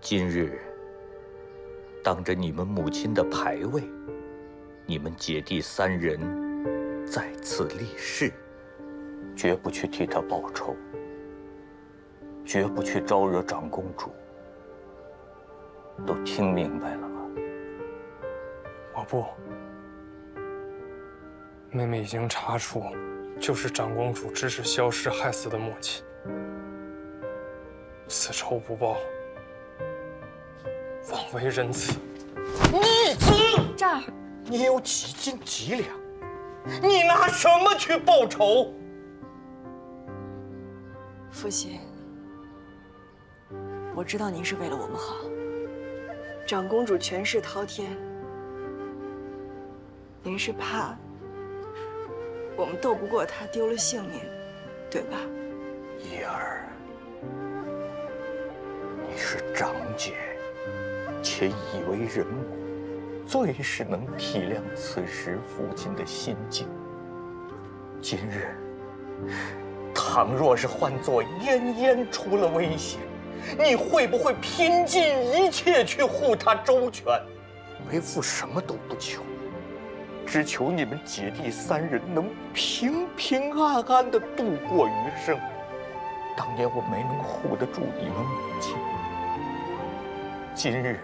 今日当着你们母亲的牌位，你们姐弟三人再次立誓，绝不去替她报仇，绝不去招惹长公主。都听明白了吗？我不。妹妹已经查出，就是长公主指使萧氏害死的母亲。此仇不报，枉为人子。逆子！这儿，你有几斤几两？你拿什么去报仇？父亲，我知道您是为了我们好。长公主权势滔天，您是怕我们斗不过她，丢了性命，对吧？怡儿，你是长姐，且已为人母，最是能体谅此时父亲的心境。今日，倘若是换作嫣嫣出了危险，你会不会拼尽一切去护她周全？为父什么都不求，只求你们姐弟三人能平平安安地度过余生。当年我没能护得住你们母亲，今日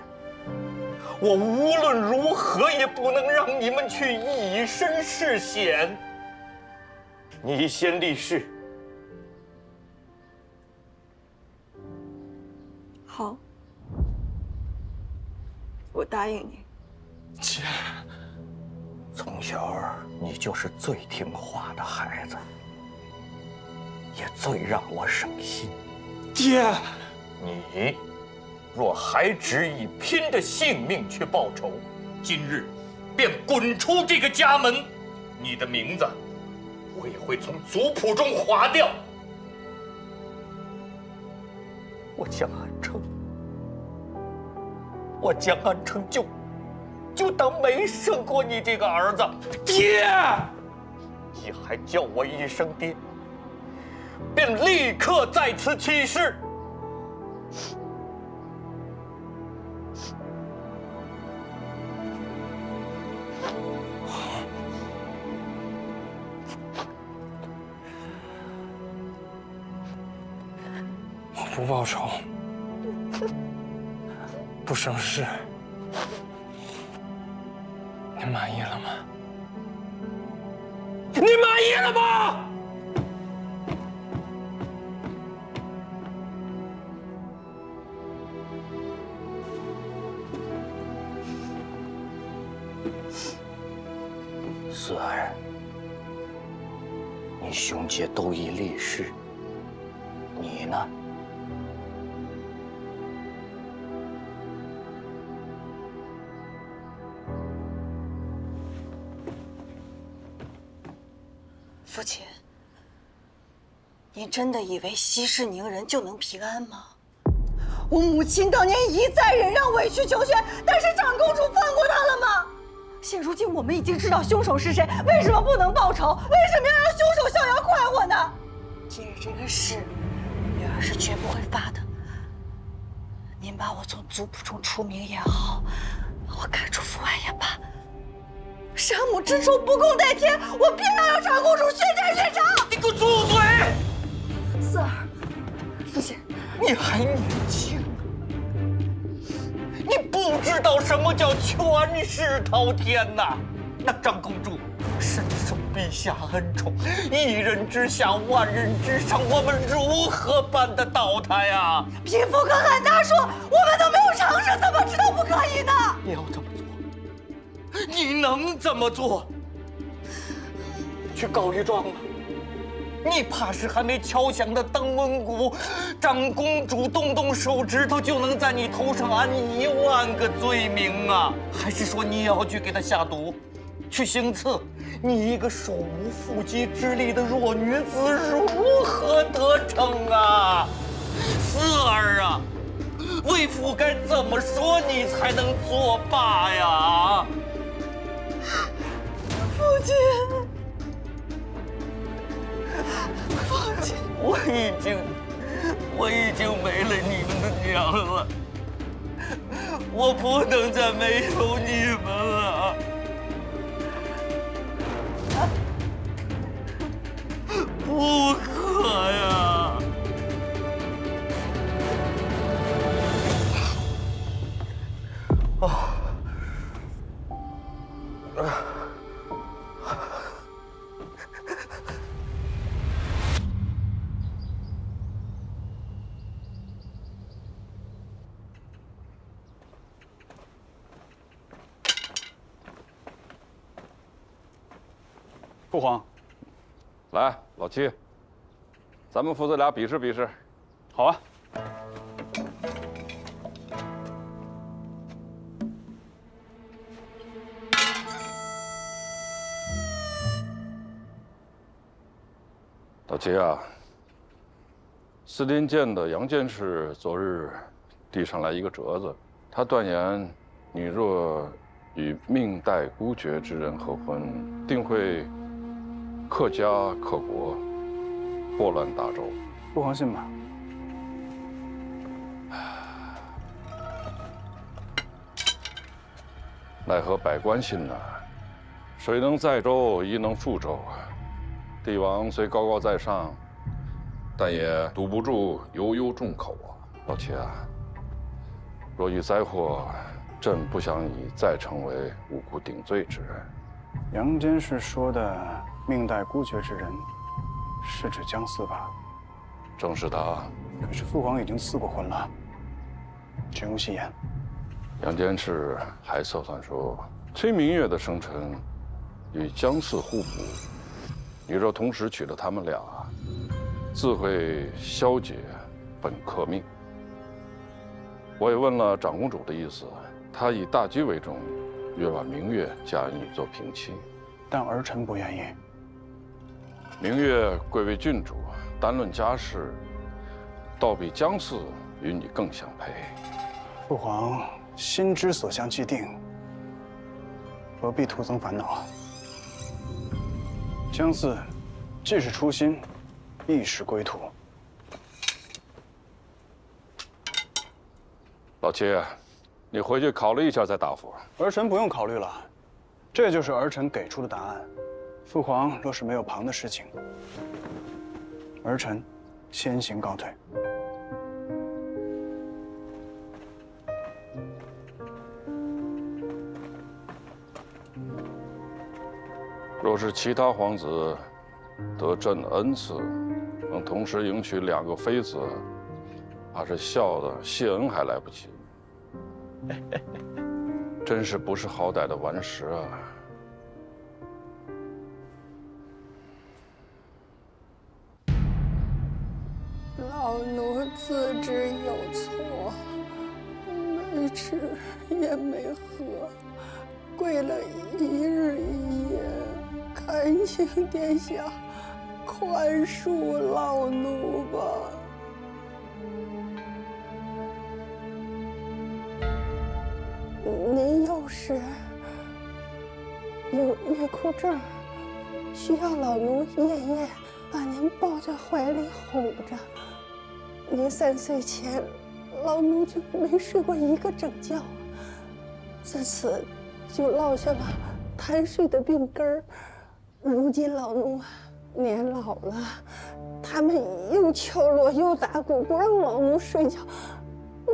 我无论如何也不能让你们去以身试险。你先立誓。好，我答应你。姐，从小你就是最听话的孩子，也最让我省心。爹，你若还执意拼着性命去报仇，今日便滚出这个家门，你的名字我也会从族谱中划掉。我江安城就当没生过你这个儿子。爹，你还叫我一声爹，便立刻在此起誓。我不报仇，不生事，您满意了吗？你满意了吗？四儿，你兄姐都已立誓，你呢？父亲，您真的以为息事宁人就能平安吗？我母亲当年一再忍让、委曲求全，但是长公主放过她了吗？现如今我们已经知道凶手是谁，为什么不能报仇？为什么要让凶手逍遥快活呢？今日这个誓，女儿是绝不会发的。您把我从族谱中除名也好，把我赶出府外也罢，杀母之仇不共戴天，我偏要让长公主血债血偿！你给我住嘴！四儿，父亲，你还年轻，你不知道什么叫权势滔天呐！那长公主深受陛下恩宠，一人之下，万人之上，我们如何办得到她呀？匹夫可喊大树，我们都没有尝试，怎么知道不可以呢？你要怎么做？你能怎么做？去告一状吗？你怕是还没敲响的登温鼓，长公主动动手指头就能在你头上安10000个罪名啊？还是说你要去给她下毒，去行刺？你一个手无缚鸡之力的弱女子，如何得逞啊？四儿啊，为父该怎么说你才能作罢呀？父亲，父亲，我已经没了你们的娘了。我不能再没有你们了。不可呀！父皇，来，老七，咱们父子俩比试比试。好啊。老七啊，司林监的杨监事昨日递上来一个折子，他断言你若与命带孤绝之人合婚，定会克家克国，祸乱大周。父皇信吗？奈何百官信呐？水能载舟，亦能覆舟啊！帝王虽高高在上，但也堵不住悠悠众口啊！老七啊，若遇灾祸，朕不想你再成为五谷顶罪之人。杨监事说的命带孤绝之人，是指姜嗣吧？正是他。可是父皇已经赐过婚了，绝无戏言。杨监事还测算说，崔明月的生辰与姜嗣互补，你若同时娶了他们俩，自会消解本克命。我也问了长公主的意思，她以大局为重，愿把明月嫁与你做平妻。但儿臣不愿意。明月贵为郡主，单论家世，倒比姜嗣与你更相配。父皇心之所向既定，何必徒增烦恼？姜嗣既是初心，亦是归途。老七，你回去考虑一下再答复。儿臣不用考虑了，这就是儿臣给出的答案。父皇若是没有旁的事情，儿臣先行告退。若是其他皇子得朕恩赐，能同时迎娶2个妃子，怕是笑的谢恩还来不及。真是不识好歹的顽石啊！老奴自知有错，没吃也没喝，跪了1日1夜，恳请殿下宽恕老奴吧。您要是有孕哭症，需要老奴夜夜把您抱在怀里哄着。您3岁前，老奴就没睡过1个整觉，自此就落下了贪睡的病根儿。如今老奴年老了，他们又敲锣又打鼓，不让老奴睡觉，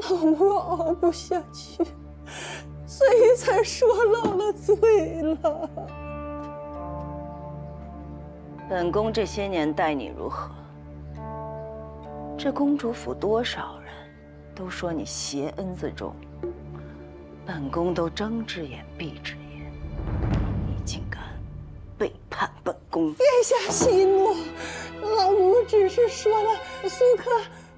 老奴熬不下去，所以才说漏了嘴了。本宫这些年待你如何？这公主府多少人都说你邪恩自重，本宫都睁只眼闭只眼，你竟敢背叛本宫！殿下息怒，老奴只是说了苏克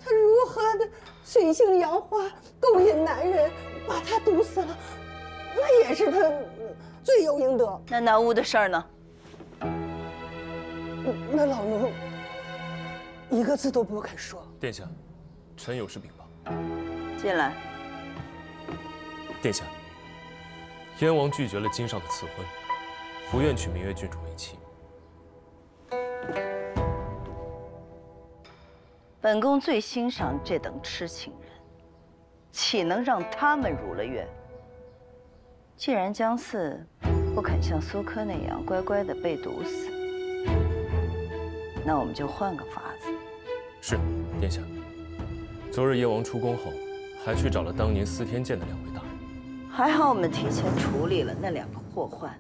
他如何的水性杨花，勾引男人，把他毒死了，那也是他罪有应得。那南屋的事儿呢？那老奴1个字都不肯说。殿下，臣有事禀报。进来。殿下，燕王拒绝了京上的赐婚，不愿娶明月郡主为妻。本宫最欣赏这等痴情人，岂能让他们如了愿？既然姜四不肯像苏柯那样乖乖的被毒死，那我们就换个法子。是，殿下。昨日燕王出宫后，还去找了当年司天监的2位大人。还好我们提前处理了那2个祸患。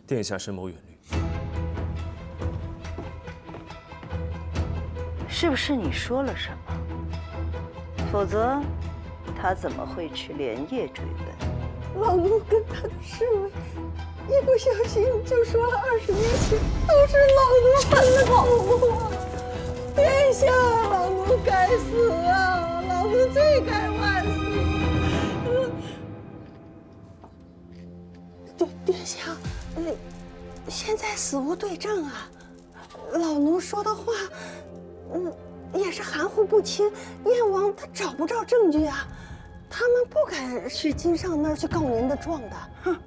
殿下深谋远虑。是不是你说了什么？否则，他怎么会去连夜追问？老奴跟他的侍卫一不小心就说了20年前都是老奴犯了错误啊！殿下，老奴该死啊！老奴罪该万死！殿下，现在死无对证啊！老奴说的话，也是含糊不清。燕王他找不着证据啊，他们不敢去金上那儿去告您的状的。哼，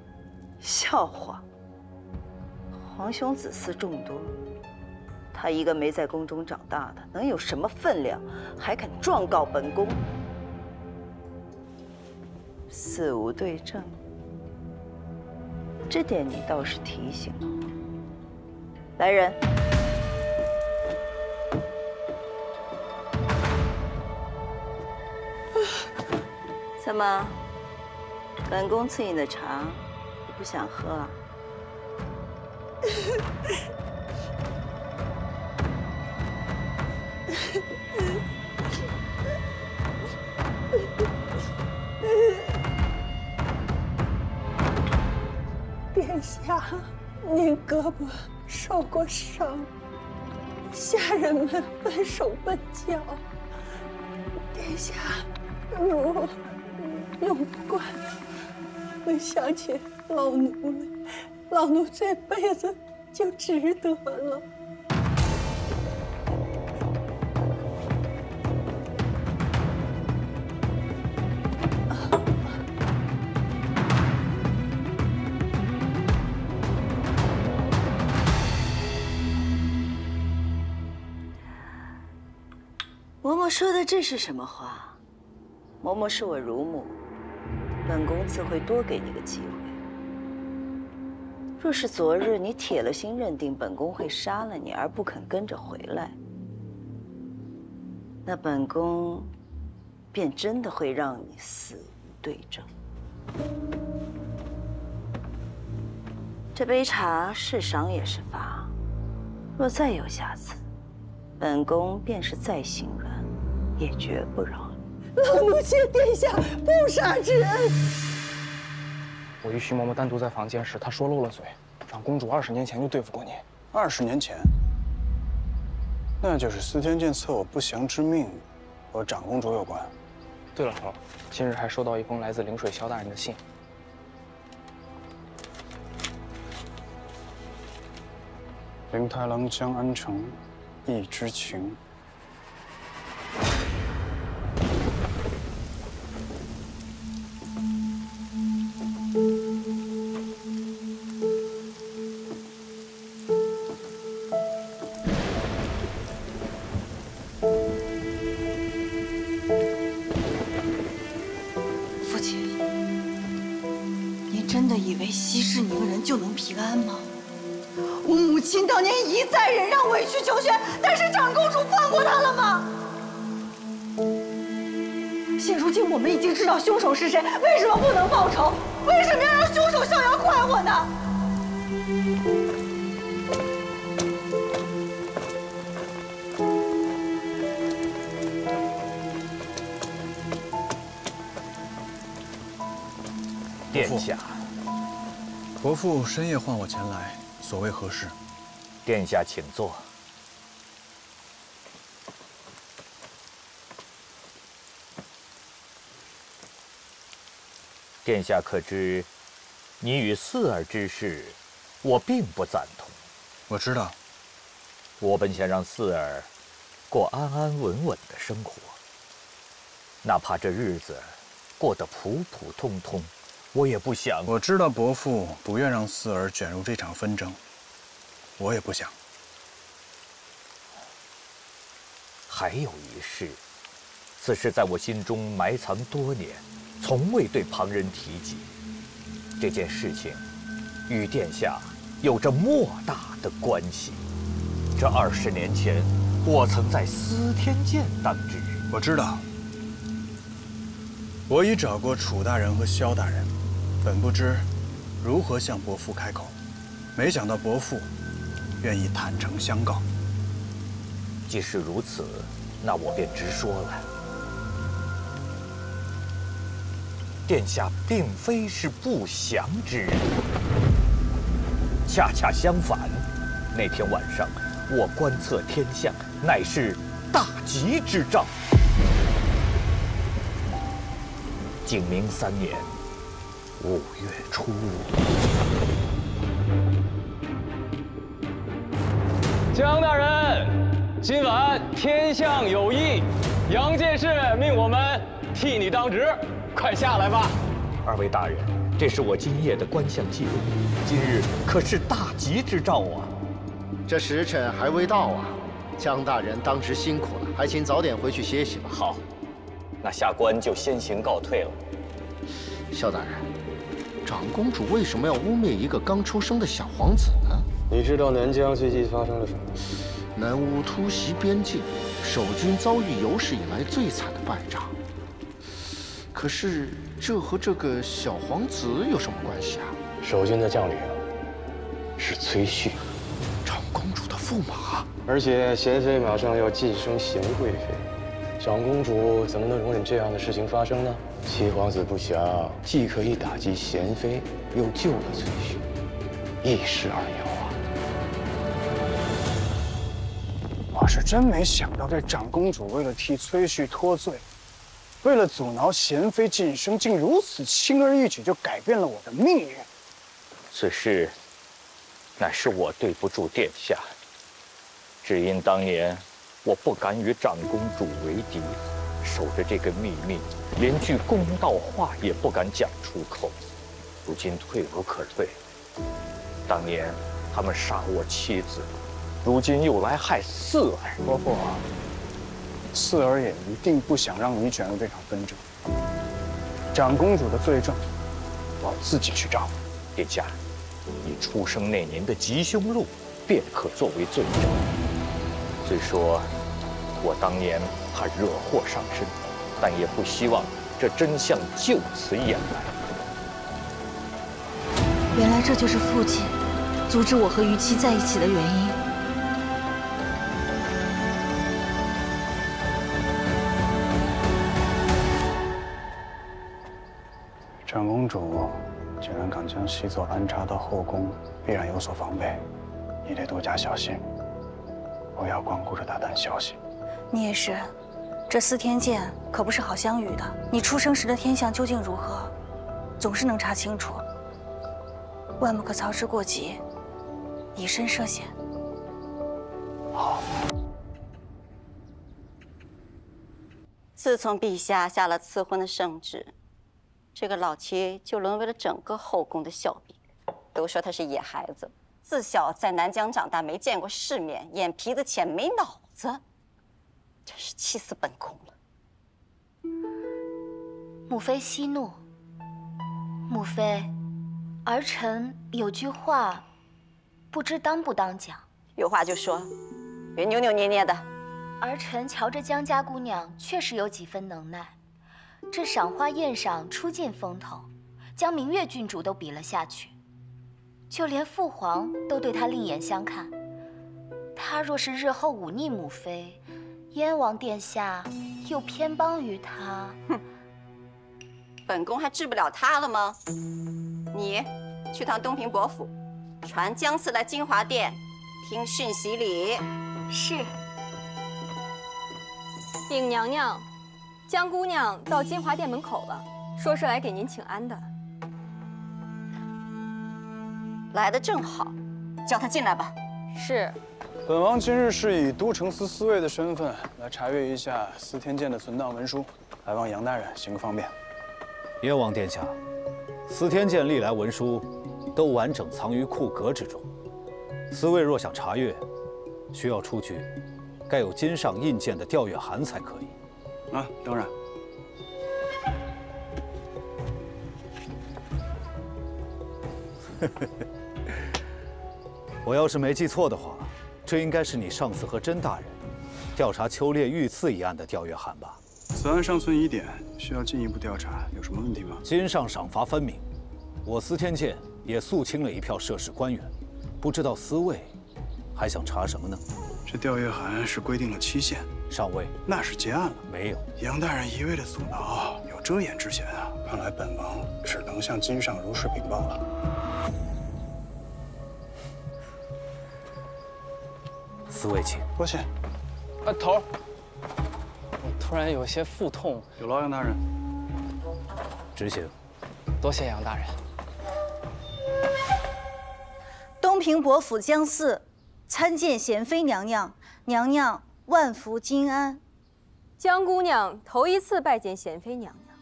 笑话！皇兄子嗣众多，他一个没在宫中长大的，能有什么分量，还敢状告本宫？死无对证，这点你倒是提醒了我。来人！怎么，本宫赐你的茶，你不想喝啊？殿下，您胳膊受过伤，下人们笨手笨脚，殿下如用不惯，能想起老奴来，老奴这辈子就值得了。嬷嬷说的这是什么话？嬷嬷是我乳母，本宫自会多给你个机会。若是昨日你铁了心认定本宫会杀了你而不肯跟着回来，那本宫便真的会让你死无对证。这杯茶是赏也是罚，若再有瑕疵，本宫便是再行软，也绝不饶你。老奴谢殿下不杀之恩。我与徐嬷嬷单独在房间时，她说漏了嘴，长公主20年前就对付过你。20年前，那就是司天监测我不祥之命，和长公主有关。对了，头，今日还收到一封来自灵水萧大人的信。灵太郎江安城，一知情。父亲，您真的以为息事宁人就能平安吗？我母亲当年一再忍让，委曲求全，但是长公主放过她了吗？现如今我们已经知道凶手是谁，为什么不能报仇？为什么要让凶手逍遥快活呢？殿下，伯父深夜唤我前来，所谓何事？殿下请坐。殿下可知，你与四儿之事，我并不赞同。我知道。我本想让四儿过安安稳稳的生活，哪怕这日子过得普普通通，我也不想。我知道伯父不愿让四儿卷入这场纷争，我也不想。还有一事，此事在我心中埋藏多年，从未对旁人提及。这件事情与殿下有着莫大的关系。这20年前，我曾在司天监当值。我知道，我已找过楚大人和萧大人，本不知如何向伯父开口，没想到伯父愿意坦诚相告。既是如此，那我便直说了。殿下并非是不祥之人，恰恰相反，那天晚上我观测天象，乃是大吉之兆。景明3年5月初日，江大人，今晚天象有异，杨剑士命我们替你当值，快下来吧。2位大人，这是我今夜的观象记录，今日可是大吉之兆啊！这时辰还未到啊，江大人当值辛苦了，还请早点回去歇息吧。好，那下官就先行告退了。萧大人，长公主为什么要污蔑一个刚出生的小皇子呢？你知道南疆最近发生了什么？南乌突袭边境，守军遭遇有史以来最惨的败仗。可是这和这个小皇子有什么关系啊？守军的将领是崔旭，长公主的驸马，而且贤妃马上要晋升贤贵妃，长公主怎么能容忍这样的事情发生呢？七皇子不祥，既可以打击贤妃，又救了崔旭，一石二鸟啊！我是真没想到，这长公主为了替崔旭脱罪，为了阻挠贤妃晋升，竟如此轻而易举就改变了我的命运。此事乃是我对不住殿下，只因当年我不敢与长公主为敌，守着这个秘密，连句公道话也不敢讲出口。如今退无可退，当年他们杀我妻子，如今又来害四儿。伯父，四儿也一定不想让你卷入这场纷争。长公主的罪证，我自己去找。殿下，你出生那年的吉凶录，便可作为罪证。虽说我当年怕惹祸上身，但也不希望这真相就此掩埋。原来这就是父亲阻止我和于妻在一起的原因。长公主既然敢将西座安插到后宫，必然有所防备，你得多加小心，不要光顾着打探消息。你也是，这司天监可不是好相与的。你出生时的天象究竟如何，总是能查清楚。万不可操之过急，以身涉险。好。自从陛下下了赐婚的圣旨，这个老七就沦为了整个后宫的笑柄。都说他是野孩子，自小在南疆长大，没见过世面，眼皮子浅，没脑子，真是气死本宫了。母妃息怒。母妃，儿臣有句话，不知当不当讲。有话就说，别扭扭捏捏的。儿臣瞧着江家姑娘确实有几分能耐，这赏花宴上出尽风头，将明月郡主都比了下去，就连父皇都对她另眼相看。她若是日后忤逆母妃，燕王殿下又偏帮于她，哼，本宫还治不了她了吗？你去趟东平伯府，传姜氏来金华殿听讯息礼。是。禀娘娘，江姑娘到金华殿门口了，说是来给您请安的。来得正好，叫她进来吧。是。本王今日是以都城司司尉的身份来查阅一下司天监的存档文书，来望杨大人行个方便。燕王殿下，司天监历来文书都完整藏于库阁之中，司尉若想查阅，需要出具盖有金上印鉴的调阅函才可以。啊，当然。我要是没记错的话，这应该是你上次和甄大人调查秋烈遇刺一案的调阅函吧？此案尚存疑点，需要进一步调查，有什么问题吗？金上赏罚分明，我司天监也肃清了一票涉事官员，不知道司卫还想查什么呢？这调阅函是规定了期限，上尉，那是结案了。没有，杨大人一味的阻挠，有遮掩之嫌啊！看来本王只能向金上如实禀报了。司卫请。多谢。头儿，我突然有些腹痛。有劳杨大人。执行。多谢杨大人。东平伯府江寺参见贤妃娘娘，娘娘万福金安。江姑娘头一次拜见贤妃娘娘，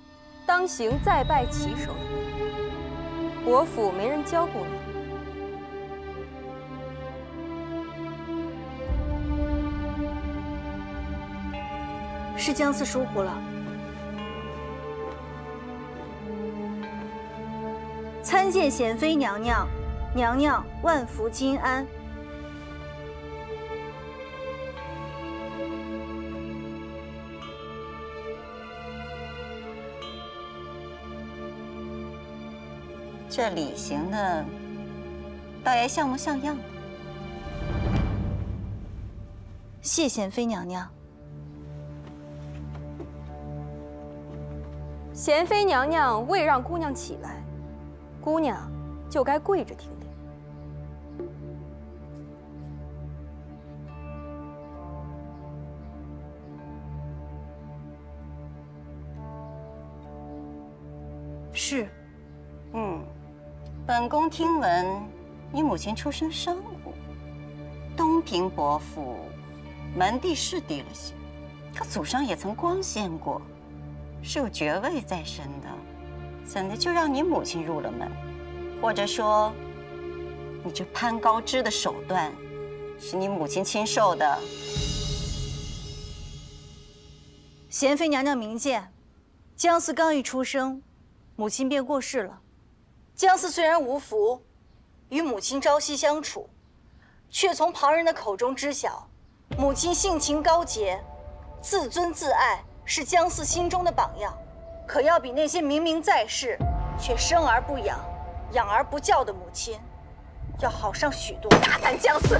当行再拜旗手礼。伯府没人教姑娘。是江寺疏忽了。参见贤妃娘娘，娘娘万福金安。这礼行的，倒也像模像样的。谢贤妃娘娘。贤妃娘娘未让姑娘起来，姑娘就该跪着听听。是。本宫听闻你母亲出身商户，东平伯府门第是低了些，可祖上也曾光鲜过，是有爵位在身的，怎的就让你母亲入了门？或者说，你这攀高枝的手段，是你母亲亲授的？贤妃娘娘明鉴，江寺刚一出生，母亲便过世了。江寺虽然无福，与母亲朝夕相处，却从旁人的口中知晓，母亲性情高洁，自尊自爱，是江寺心中的榜样。可要比那些明明在世，却生而不养，养而不教的母亲，要好上许多。大胆江寺，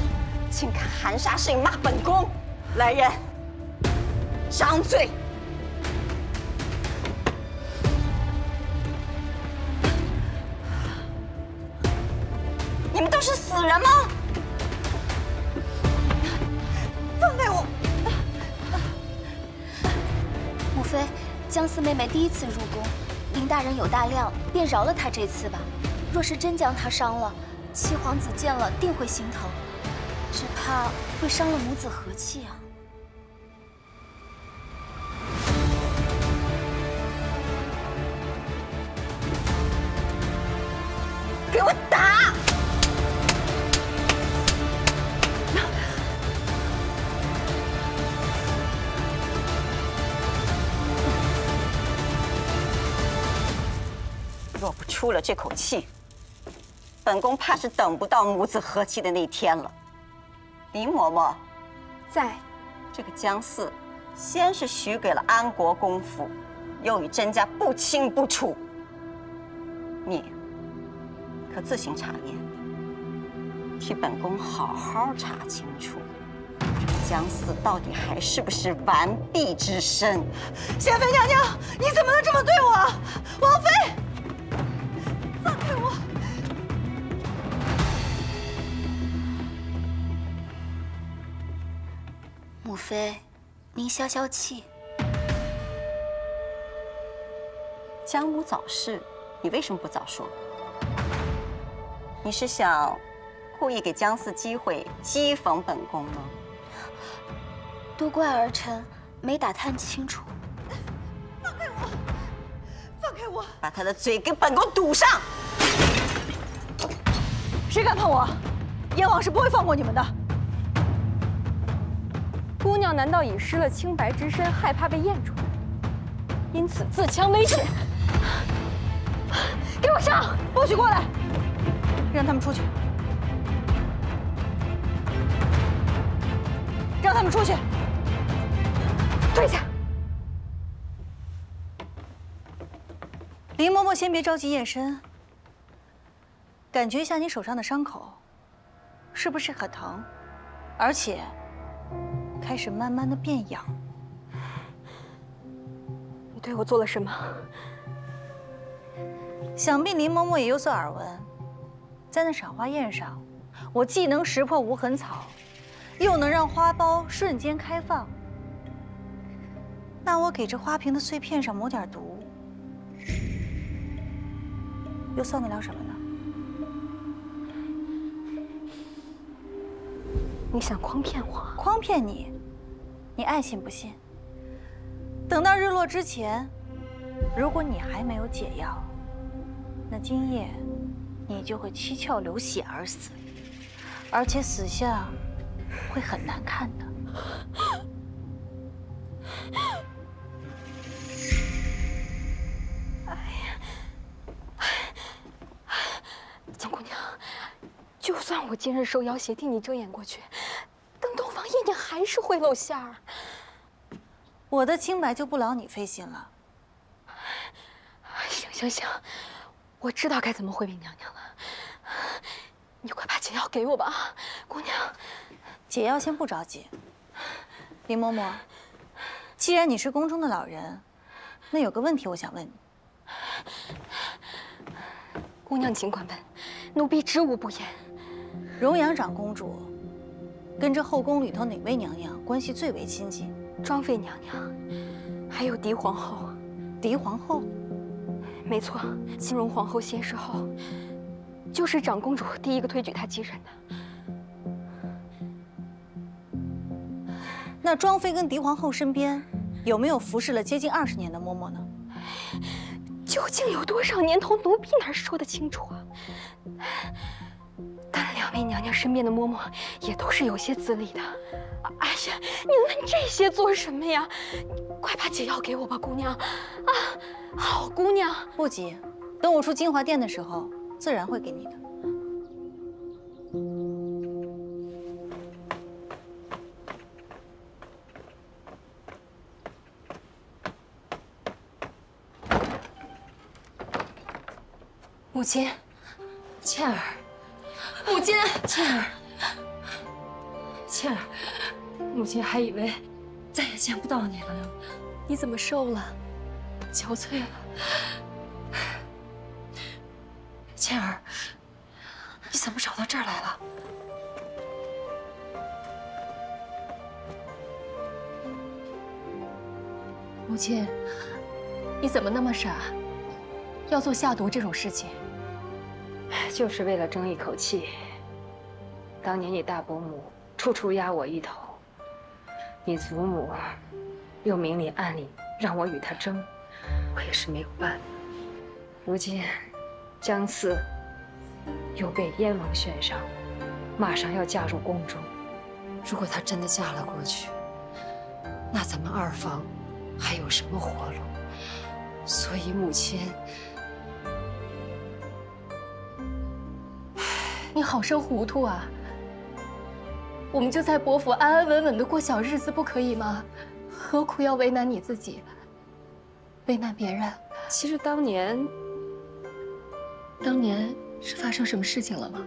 竟敢含沙射影骂本宫！来人，张罪！你们都是死人吗？放开我！母妃，江寺妹妹第一次入宫，林大人有大量，便饶了她这次吧。若是真将她伤了，七皇子见了定会心疼，只怕会伤了母子和气啊。给我打！若不出了这口气，本宫怕是等不到母子和气的那天了。林嬷嬷，在。这个江寺，先是许给了安国公府，又与甄家不清不楚。你可自行查验，替本宫好好查清楚，这个江寺到底还是不是完璧之身？贤妃娘娘，你怎么能这么对我？王妃！放开我！母妃，您消消气。江母早逝，你为什么不早说？你是想故意给江寺机会讥讽本宫吗？多怪儿臣没打探清楚。放开我！放开我！把他的嘴给本宫堵上！谁敢碰我，燕王是不会放过你们的。姑娘难道已失了清白之身，害怕被验出来？因此自强为止。给我上！不许过来！让他们出去！让他们出去！退下！林嬷嬷，先别着急验身，感觉一下你手上的伤口，是不是很疼？而且开始慢慢的变痒。你对我做了什么？想必林嬷嬷也有所耳闻，在那赏花宴上，我既能识破无痕草，又能让花苞瞬间开放。那我给这花瓶的碎片上抹点毒，又算得了什么呢？你想诓骗我？诓骗你，你爱信不信。等到日落之前，如果你还没有解药，那今夜你就会七窍流血而死，而且死相会很难看的。江姑娘，就算我今日受妖邪替你遮掩过去，等洞房夜娘还是会露馅儿。我的清白就不劳你费心了。行，我知道该怎么回禀娘娘了。你快把解药给我吧，姑娘。解药先不着急。林嬷嬷，既然你是宫中的老人，那有个问题我想问你。姑娘尽管问，奴婢知无不言。荣阳长公主跟这后宫里头哪位娘娘关系最为亲近？庄妃娘娘，还有嫡皇后。嫡皇后？没错，金荣皇后仙逝后，就是长公主第一个推举她继任的。那庄妃跟嫡皇后身边有没有服侍了接近20年的嬷嬷呢？究竟有多少年头，奴婢哪说得清楚啊？但两位娘娘身边的嬷嬷也都是有些资历的。哎呀，你问这些做什么呀？快把解药给我吧，姑娘！啊，好姑娘。不急，等我出金华殿的时候，自然会给你的。母亲，倩儿，母亲，倩儿，倩儿，母亲还以为再也见不到你了呢。你怎么瘦了，憔悴了？倩儿，你怎么找到这儿来了？母亲，你怎么那么傻，要做下毒这种事情？就是为了争一口气。当年你大伯母处处压我一头，你祖母又明里暗里让我与他争，我也是没有办法。如今江四又被燕王选上，马上要嫁入宫中。如果她真的嫁了过去，那咱们二房还有什么活路？所以母亲，你好生糊涂啊！我们就在伯府安安稳稳的过小日子，不可以吗？何苦要为难你自己，为难别人？其实当年是发生什么事情了吗？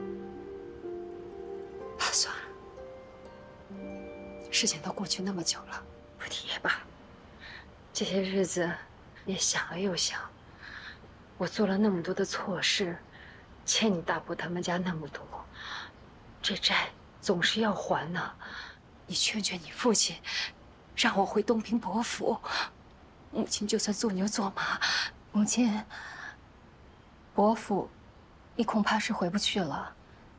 算了，事情都过去那么久了，不提也罢。这些日子也想了又想，我做了那么多的错事，欠你大伯他们家那么多，这债总是要还呢。你劝劝你父亲，让我回东平伯府。母亲就算做牛做马，母亲，伯府，你恐怕是回不去了。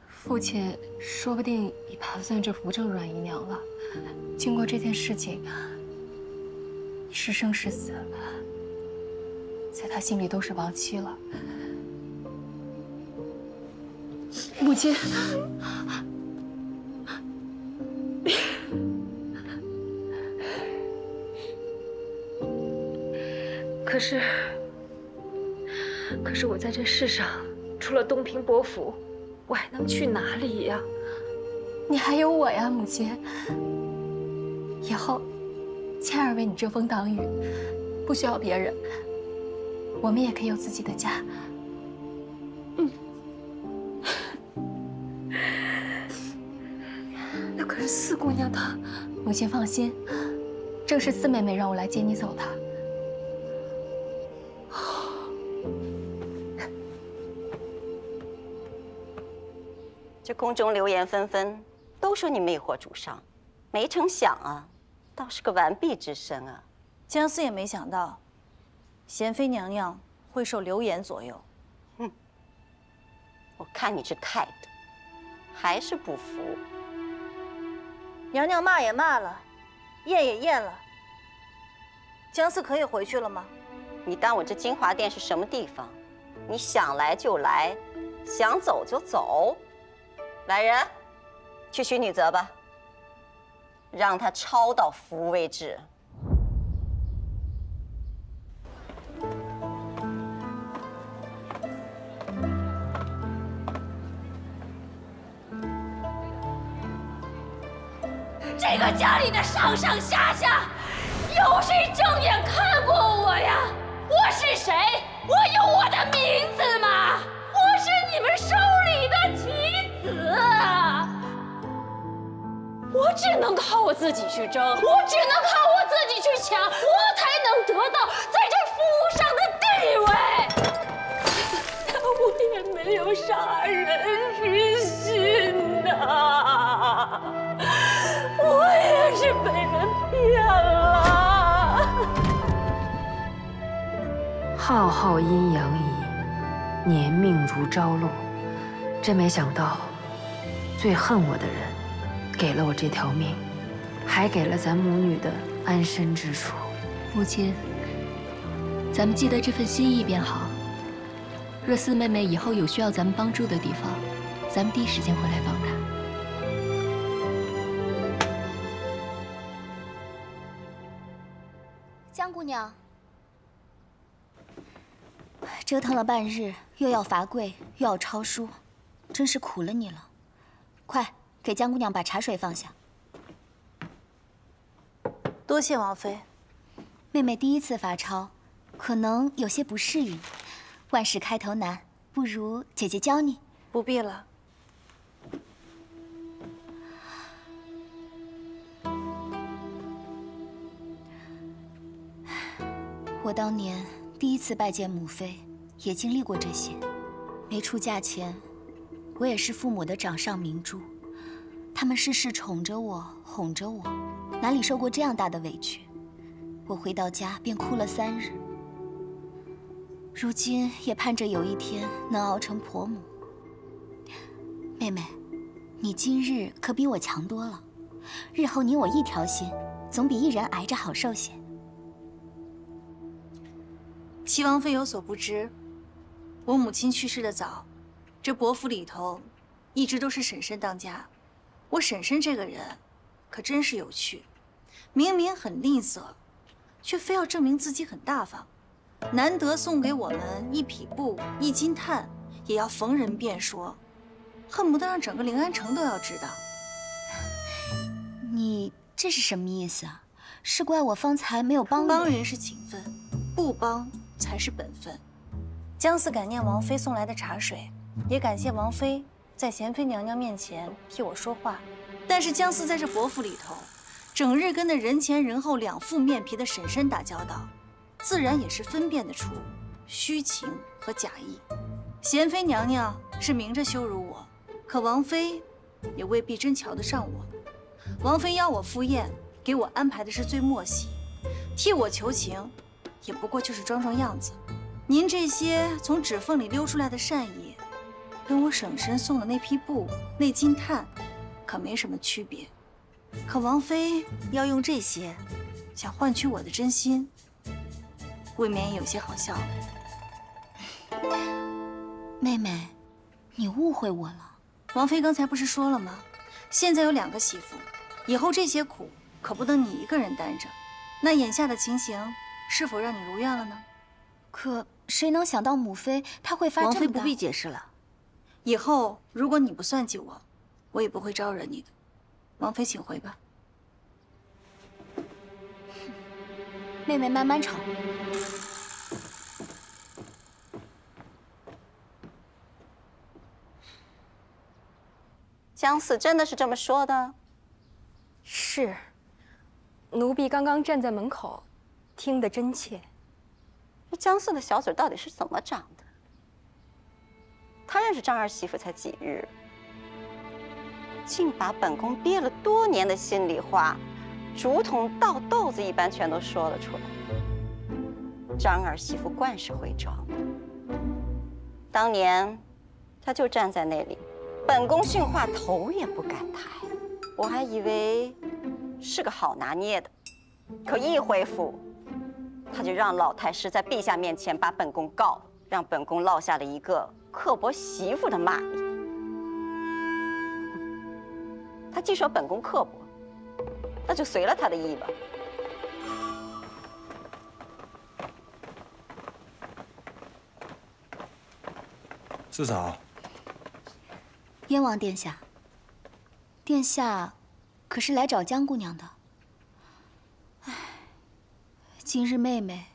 父亲说不定已盘算着扶正阮姨娘了。经过这件事情，你是生是死，在他心里都是亡妻了。母亲，可是我在这世上，除了东平伯府，我还能去哪里呀？你还有我呀，母亲。以后，倩儿为你遮风挡雨，不需要别人，我们也可以有自己的家。那可是四姑娘她，母亲放心，正是四妹妹让我来接你走的。这宫中流言纷纷，都说你魅惑主上，没成想啊，倒是个完璧之身啊。江思也没想到，娴妃娘娘会受流言左右。哼，我看你是态度，还是不服。娘娘骂也骂了，验也验了，江思可以回去了吗？你当我这金华殿是什么地方？你想来就来，想走就走。来人，去许女则吧，让她抄到服为止。这个家里的上上下下，有谁正眼看过我呀？我是谁？我有我的名字吗？我是你们手里的棋子啊！我只能靠我自己去争，我只能靠我自己去抢，我才能得到在这府上的地位。我也没有杀人之心呐，我也是被人骗了。浩浩阴阳矣，年命如朝露。真没想到，最恨我的人，给了我这条命，还给了咱母女的安身之处。母亲，咱们记得这份心意便好。若四妹妹以后有需要咱们帮助的地方，咱们第一时间会来帮她。江姑娘，折腾了半日，又要罚跪，又要抄书，真是苦了你了。快给江姑娘把茶水放下。多谢王妃。妹妹第一次罚抄，可能有些不适应。万事开头难，不如姐姐教你。不必了。我当年第一次拜见母妃，也经历过这些。没出嫁前，我也是父母的掌上明珠，他们事事宠着我，哄着我，哪里受过这样大的委屈？我回到家便哭了3日。如今也盼着有一天能熬成婆母。妹妹，你今日可比我强多了，日后你我一条心，总比一人挨着好受些。齐王妃有所不知，我母亲去世的早，这伯府里头一直都是婶婶当家。我婶婶这个人可真是有趣，明明很吝啬，却非要证明自己很大方。难得送给我们1匹布、1斤炭，也要逢人便说，恨不得让整个临安城都要知道。你这是什么意思啊？是怪我方才没有帮你？帮人是情分，不帮才是本分。江思感念王妃送来的茶水，也感谢王妃在娴妃娘娘面前替我说话。但是江思在这伯府里头，整日跟那人前人后两副面皮的婶婶打交道，自然也是分辨得出虚情和假意。娴妃娘娘是明着羞辱我，可王妃也未必真瞧得上我。王妃邀我赴宴，给我安排的是最末席，替我求情，也不过就是装装样子。您这些从指缝里溜出来的善意，跟我婶婶送的那批布、那斤炭，可没什么区别。可王妃要用这些，想换取我的真心，未免也有些好笑了。妹妹，你误会我了。王妃刚才不是说了吗？现在有2个媳妇，以后这些苦可不能你一个人担着。那眼下的情形，是否让你如愿了呢？可谁能想到母妃她会发这么大？王妃不必解释了。以后如果你不算计我，我也不会招惹你的。王妃，请回吧。妹妹慢慢吵。姜四真的是这么说的？是，奴婢刚刚站在门口，听得真切。这姜四的小嘴到底是怎么长的？他认识张儿媳妇才几日，竟把本宫憋了多年的心里话，竹筒倒豆子一般全都说了出来。张儿媳妇惯是会装的，当年她就站在那里。本宫训话头也不敢抬，我还以为是个好拿捏的，可一回府，他就让老太师在陛下面前把本宫告了，让本宫落下了一个刻薄媳妇的骂名。他既说本宫刻薄，那就随了他的意吧。四嫂。燕王殿下，殿下可是来找江姑娘的？唉，今日妹妹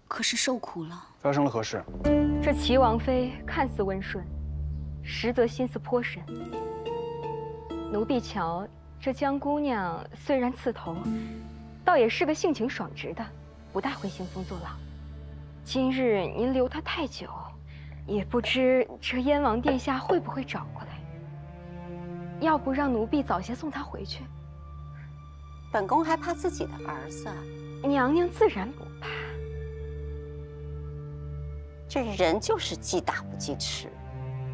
可是受苦了。发生了何事？这齐王妃看似温顺，实则心思颇深。奴婢瞧，这江姑娘虽然刺头，倒也是个性情爽直的，不大会兴风作浪。今日您留她太久，也不知这燕王殿下会不会找过来。要不让奴婢早些送她回去？本宫还怕自己的儿子？娘娘自然不怕。这人就是记打不记吃。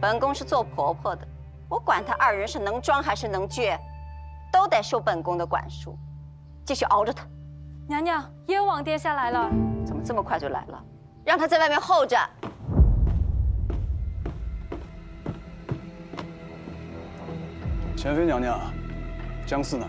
本宫是做婆婆的，我管他二人是能装还是能倔，都得受本宫的管束。继续熬着他。娘娘，燕王殿下来了。怎么这么快就来了？让他在外面候着。贤妃娘娘，姜四呢？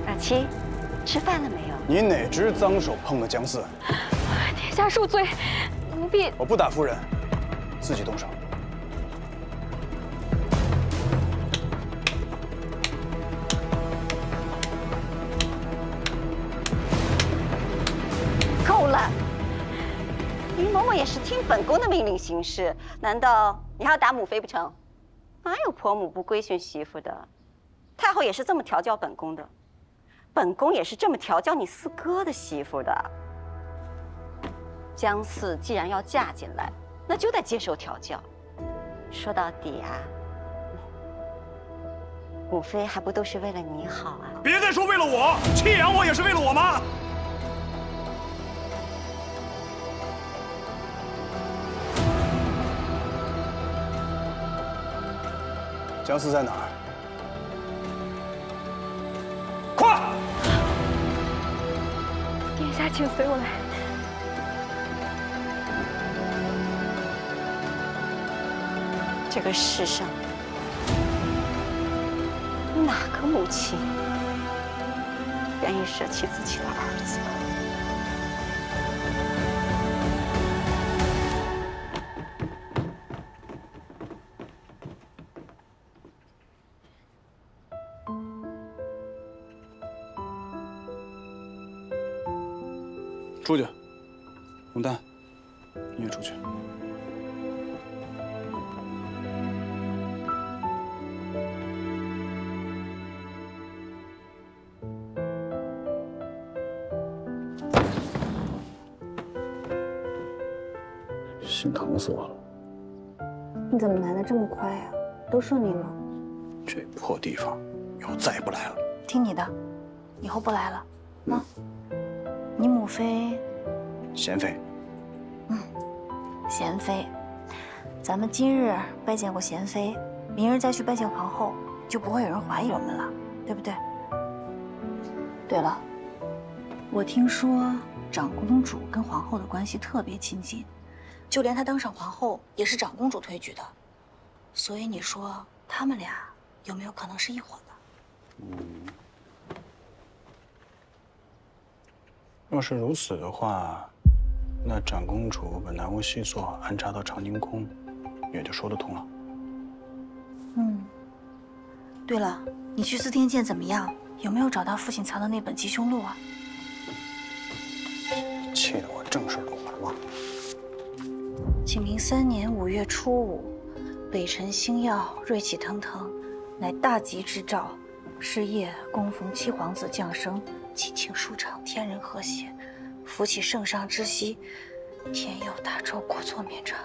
二七，吃饭了没有？你哪只脏手碰了姜四？殿下恕罪，奴婢。我不打夫人，自己动手。够了！于嬷嬷也是听本宫的命令行事，难道你还要打母妃不成？哪有婆母不规训媳妇的？太后也是这么调教本宫的，本宫也是这么调教你四哥的媳妇的。姜四既然要嫁进来，那就得接受调教。说到底啊，母妃还不都是为了你好啊？别再说为了我，弃养我也是为了我妈。姜四在哪儿？快！殿下，请随我来。这个世上，哪个母亲愿意舍弃自己的儿子？出去，龙丹，你也出去。心疼死我了！你怎么来的这么快呀？都顺利吗？这破地方，以后再也不来了。听你的，以后不来了。啊，你母妃，贤妃。贤妃，咱们今日拜见过贤妃，明日再去拜见皇后，就不会有人怀疑我们了，对不对？对了，我听说长公主跟皇后的关系特别亲近，就连她当上皇后也是长公主推举的，所以你说他们俩有没有可能是一伙的？若是如此的话，那长公主把南无细作安插到长宁宫，也就说得通了。对了，你去司天监怎么样？有没有找到父亲藏的那本吉凶录啊？气得我正事都完了。景明3年5月初5，北辰星耀，瑞气腾腾，乃大吉之兆。是夜恭逢七皇子降生，吉庆舒畅，天人和谐，福起圣上之息，天佑大周，国祚绵长。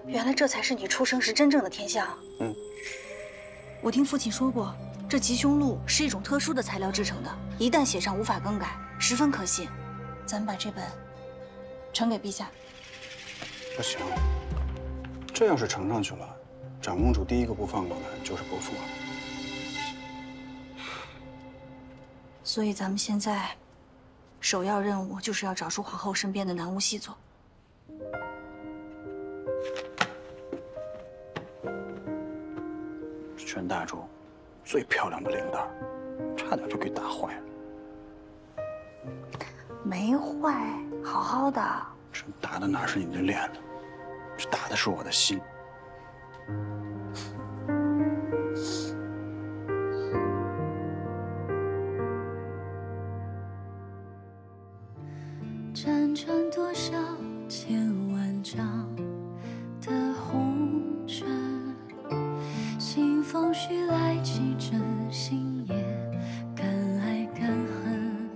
原来这才是你出生时真正的天象。我听父亲说过，这吉凶录是一种特殊的材料制成的，一旦写上无法更改，十分可信。咱们把这本呈给陛下。不行，这要是呈上去了，长公主第一个不放过的就是伯父啊。所以咱们现在首要任务就是要找出皇后身边的南无细作。全大洲最漂亮的领带，差点就给打坏了。没坏，好好的。这打的哪是你这脸呢？这打的是我的心。辗转多少千万丈的红尘，清风徐来，几阵心也敢爱敢恨。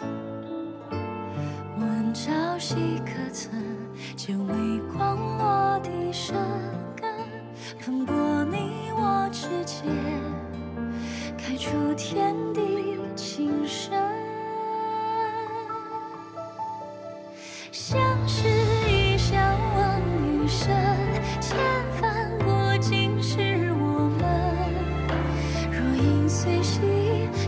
问朝夕可曾见微光落地生根？奔波你我之间，开出天地情深。相识一笑望余生，千帆过尽是我们。若影随形，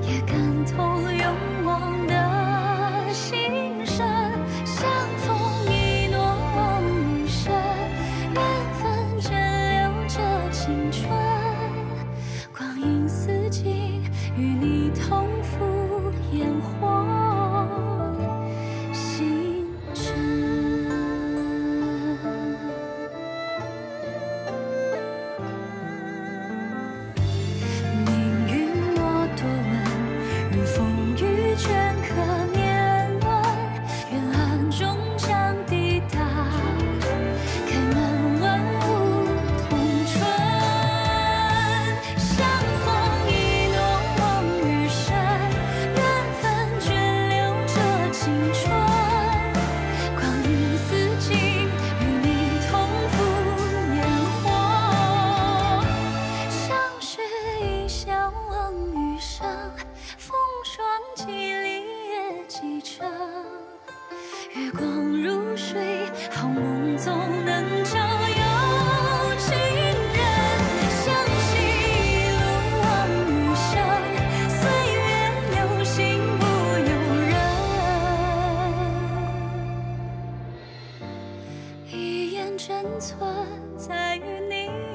也感同永忘的心声。相逢一诺望余生，缘分眷留着青春。光阴似镜，与你同赴烟火。珍存在于你。